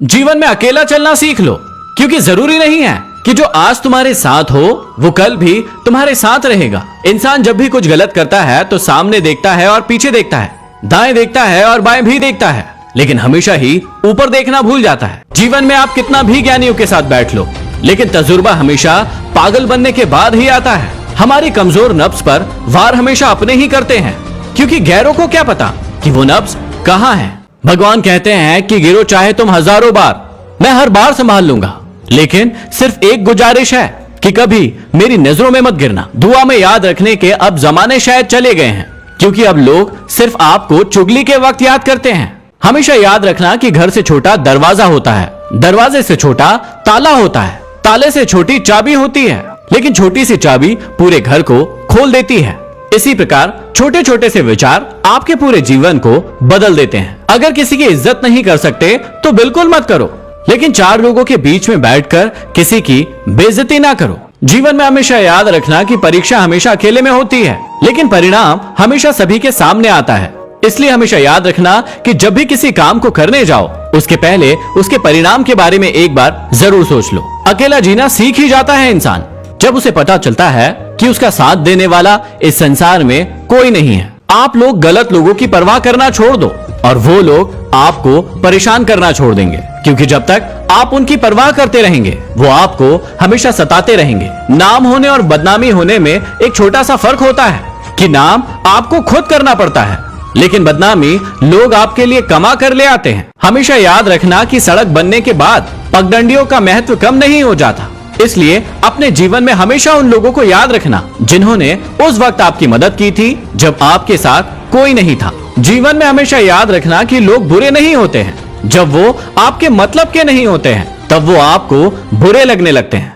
जीवन में अकेला चलना सीख लो, क्योंकि जरूरी नहीं है कि जो आज तुम्हारे साथ हो वो कल भी तुम्हारे साथ रहेगा। इंसान जब भी कुछ गलत करता है तो सामने देखता है और पीछे देखता है, दाएं देखता है और बाएं भी देखता है, लेकिन हमेशा ही ऊपर देखना भूल जाता है। जीवन में आप कितना भी ज्ञानियों के साथ बैठ लो, लेकिन तजुर्बा हमेशा पागल बनने के बाद ही आता है। हमारी कमजोर नफ्स पर वार हमेशा अपने ही करते हैं, क्योंकि गैरों को क्या पता कि वो नफ्स कहाँ है। भगवान कहते हैं कि गिरो चाहे तुम हजारों बार, मैं हर बार संभाल लूंगा, लेकिन सिर्फ एक गुजारिश है कि कभी मेरी नजरों में मत गिरना। दुआ में याद रखने के अब जमाने शायद चले गए हैं, क्योंकि अब लोग सिर्फ आपको चुगली के वक्त याद करते हैं। हमेशा याद रखना कि घर से छोटा दरवाजा होता है, दरवाजे से छोटा ताला होता है, ताले से छोटी चाबी होती है, लेकिन छोटी सी चाबी पूरे घर को खोल देती है। इसी प्रकार छोटे छोटे से विचार आपके पूरे जीवन को बदल देते हैं। अगर किसी की इज्जत नहीं कर सकते तो बिल्कुल मत करो, लेकिन चार लोगों के बीच में बैठकर किसी की बेइज्जती ना करो। जीवन में हमेशा याद रखना कि परीक्षा हमेशा अकेले में होती है, लेकिन परिणाम हमेशा सभी के सामने आता है। इसलिए हमेशा याद रखना कि जब भी किसी काम को करने जाओ उसके पहले उसके परिणाम के बारे में एक बार जरूर सोच लो। अकेला जीना सीख ही जाता है इंसान जब उसे पता चलता है कि उसका साथ देने वाला इस संसार में कोई नहीं है। आप लोग गलत लोगों की परवाह करना छोड़ दो और वो लोग आपको परेशान करना छोड़ देंगे, क्योंकि जब तक आप उनकी परवाह करते रहेंगे वो आपको हमेशा सताते रहेंगे। नाम होने और बदनामी होने में एक छोटा सा फर्क होता है कि नाम आपको खुद करना पड़ता है, लेकिन बदनामी लोग आपके लिए कमा कर ले आते हैं। हमेशा याद रखना कि सड़क बनने के बाद पगडंडियों का महत्व कम नहीं हो जाता। इसलिए अपने जीवन में हमेशा उन लोगों को याद रखना जिन्होंने उस वक्त आपकी मदद की थी जब आपके साथ कोई नहीं था। जीवन में हमेशा याद रखना कि लोग बुरे नहीं होते हैं, जब वो आपके मतलब के नहीं होते हैं तब वो आपको बुरे लगने लगते हैं।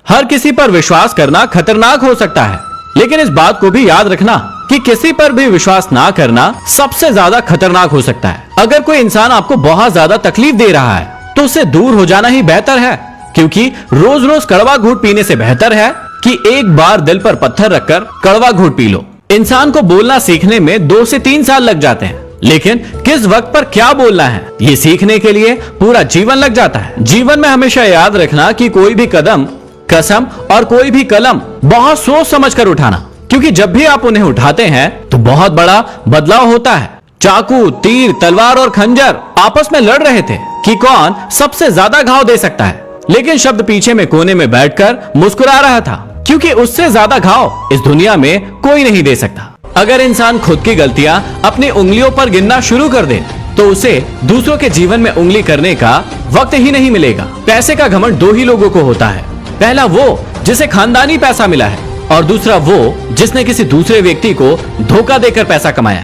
हर किसी पर विश्वास करना खतरनाक हो सकता है, लेकिन इस बात को भी याद रखना कि किसी पर भी विश्वास ना करना सबसे ज्यादा खतरनाक हो सकता है। अगर कोई इंसान आपको बहुत ज्यादा तकलीफ दे रहा है तो उससे दूर हो जाना ही बेहतर है, क्योंकि रोज रोज कड़वा घूंट पीने से बेहतर है कि एक बार दिल पर पत्थर रखकर कड़वा घूंट पी लो। इंसान को बोलना सीखने में 2 से 3 साल लग जाते हैं, लेकिन किस वक्त पर क्या बोलना है ये सीखने के लिए पूरा जीवन लग जाता है। जीवन में हमेशा याद रखना कि कोई भी कदम, कसम और कोई भी कलम बहुत सोच समझ कर उठाना, क्योंकि जब भी आप उन्हें उठाते हैं तो बहुत बड़ा बदलाव होता है। चाकू, तीर, तलवार और खंजर आपस में लड़ रहे थे कि कौन सबसे ज्यादा घाव दे सकता है, लेकिन शब्द पीछे में कोने में बैठकर मुस्कुरा रहा था, क्योंकि उससे ज्यादा घाव इस दुनिया में कोई नहीं दे सकता। अगर इंसान खुद की गलतियां अपनी उंगलियों पर गिनना शुरू कर दे तो उसे दूसरों के जीवन में उंगली करने का वक्त ही नहीं मिलेगा। पैसे का घमंड 2 ही लोगों को होता है, पहला वो जिसे खानदानी पैसा मिला है और दूसरा वो जिसने किसी दूसरे व्यक्ति को धोखा देकर पैसा कमाया।